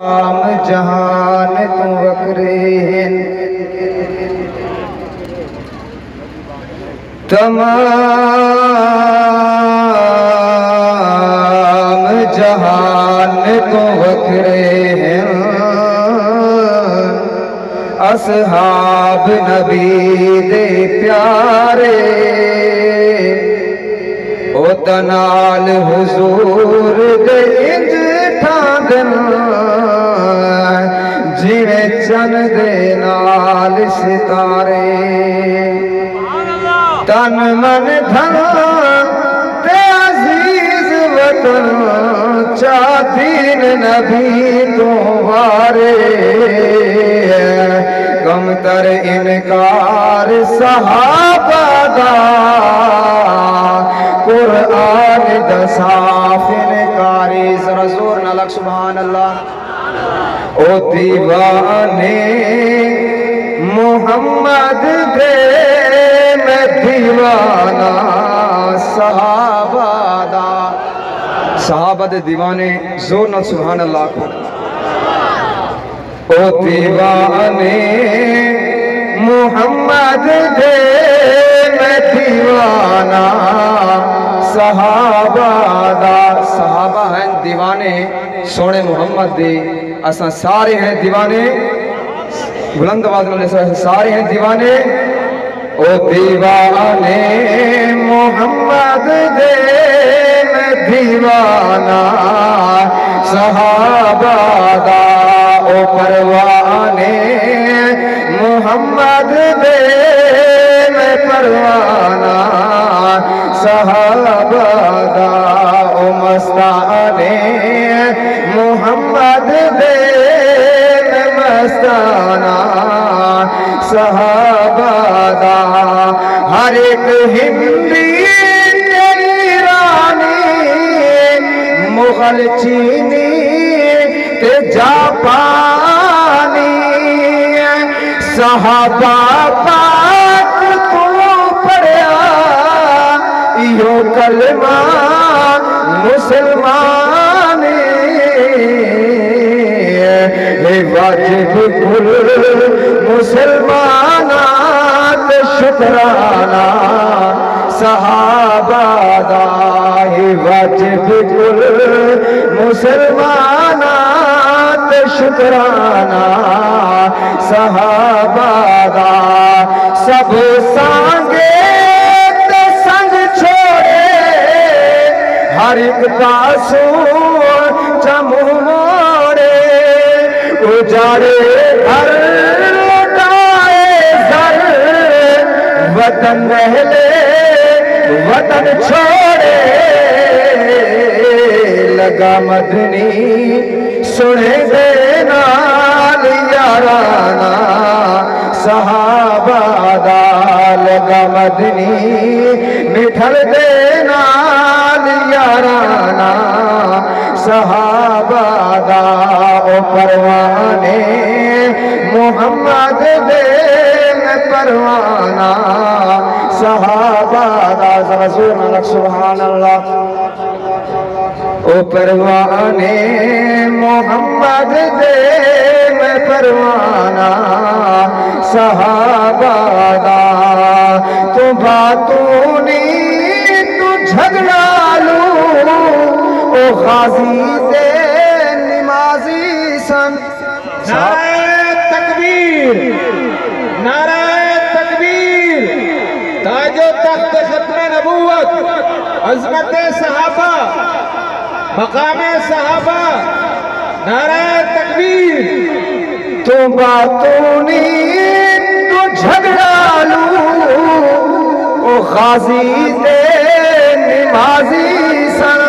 تمام جہان تو وکرین تمام جہان تو وکرین اصحاب نبی دے پیارے او تنال حضور دے انج ٹھاندن جویں چند دے نال ستارے تن من دھن تے عزیز وطن چاہدین نبی تو وارے کم تر انکار صحابہ دا قرآن دا صاف انکاری ذرا زور نہ لگ سبحان اللہ او دیوانے محمد دے میں دیوانہ صحابہ دا صحابہ دے دیوانے زور نہ سبحان اللہ کو او دیوانے محمد دے میں دیوانہ صحابہ دا صحابہ ہیں دیوانے سونے محمد دے اساں سارے ہیں دیوانے بلند آواز میں سارے ہیں دیوانے او دیوانے محمد دے میں دیوانہ صحابہ دا او پروانے محمد دے میں پروانہ صحابہ دا او مستانے محمد دے میں مستانہ صحابہ دا ہر ایک ہندی ایرانی مغل چینی تے جاپانی صحابہ پاک تو پڑھیا یو کلمہ مسلمانی واجب کل مسلمانات شکرانہ صحابہ دا واجب کل مسلمانات شکرانہ صحابہ دا سب سانگے تے سنگ چھوڑے ہر ایک تاسو چمو موڑے اجاڑے گھر لٹائے زر وطن رہلے وطن چھوڑے لگا مدنی سنے دے نال یارانہ صحابہ دا لگا مدنی مٹھل دے نال یارانہ صحابہ دا او پروانے محمد دے میں پروانہ صحابہ دا رسول اللہ سبحان اللہ او پروانے محمد دے میں پروانہ صحابہ دا تو باتونی تو جھگڑا لوں او غازی دے نمازی سن نعرہ تکبیر نعرہ تکبیر تاج و تخت ختم نبوت عظمت صحابہ مقام صحابہ نعرہ تکبیر تو باتونی تو جھگڑا لوں او غازی دے نمازی سن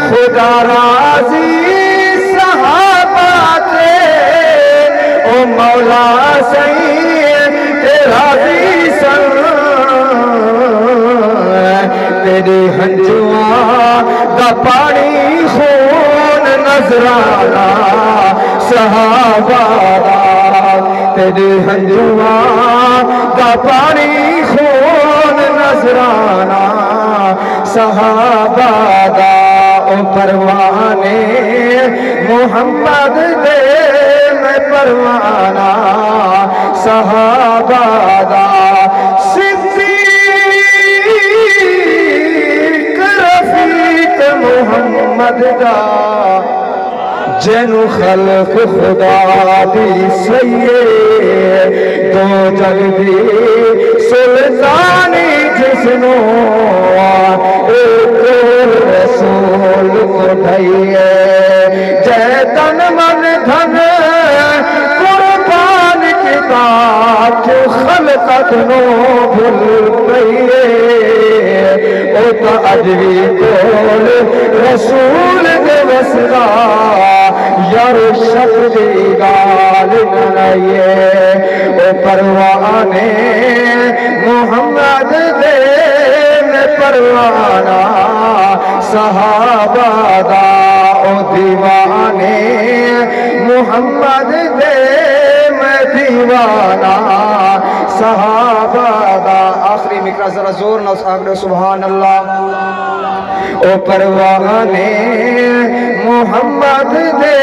خدا راضی صحابہ تے او مولا سید تے راضی سن تیرے ہنجواں دا پانی خون نظرانہ صحابہ دا تیرے ہنجواں دا پانی خون نظرانہ صحابہ دا او پروانے محمد دے میں پروانہ صحابہ دا صدیق رفیق محمد دا جنو خلق خدا دی سید دو جگ دی سلطانی جسنو ایک رسول کو ڈھائیے جے تن من دھن قربان کتاب جو خلقت نو بھل گئیے او تا اجوی کول رسول دے وسرا یار شک دی گال نائیے او پروانے محمد دے میں پروانہ صحابہ دا او دیوانے محمد دے میں دیوانہ صحابہ دا آخری مقرہ ذرا زور نہ صحابہ سبحان اللہ او پروانے محمد دے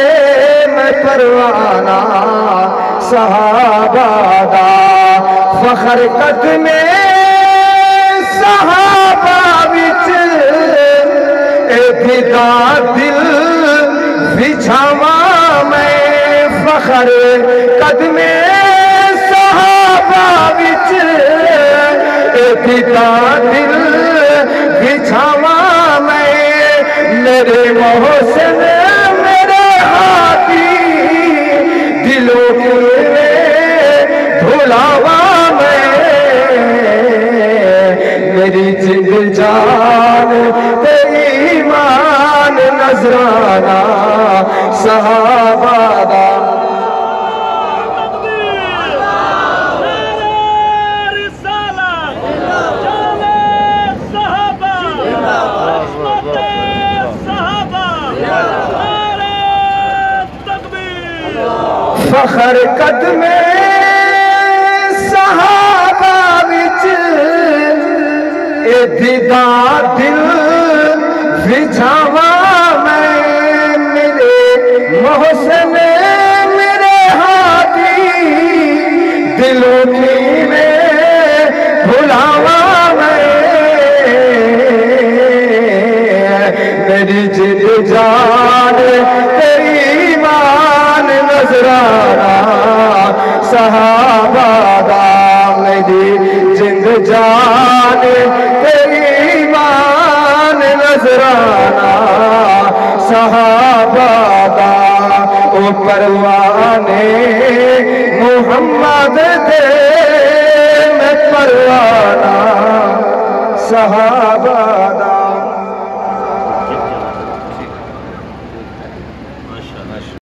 میں پروانہ صحابہ دا فخر قدم صحابہ وچ ابتدا دل بچھاواں میں فخر قدم صحابہ وچ ابتدا دل بچھاواں میں میرے محسن میرے ہاتھی دلوں کے دھلاواں میں میری جد جان تیری ایمان نظرانہ صحابہ دا فخر قدم صحابہ وچ ابتدا دل بچھاواں میں میرے محسن میرے ہاتھی دلوں کی میں بھلاواں میں میری جد جان تیری ایمان نظرانہ صحابہ دا میری جند جان تیری ایمان نظرانہ صحابہ دا او پروانے محمد دے میں پروانہ صحابہ دا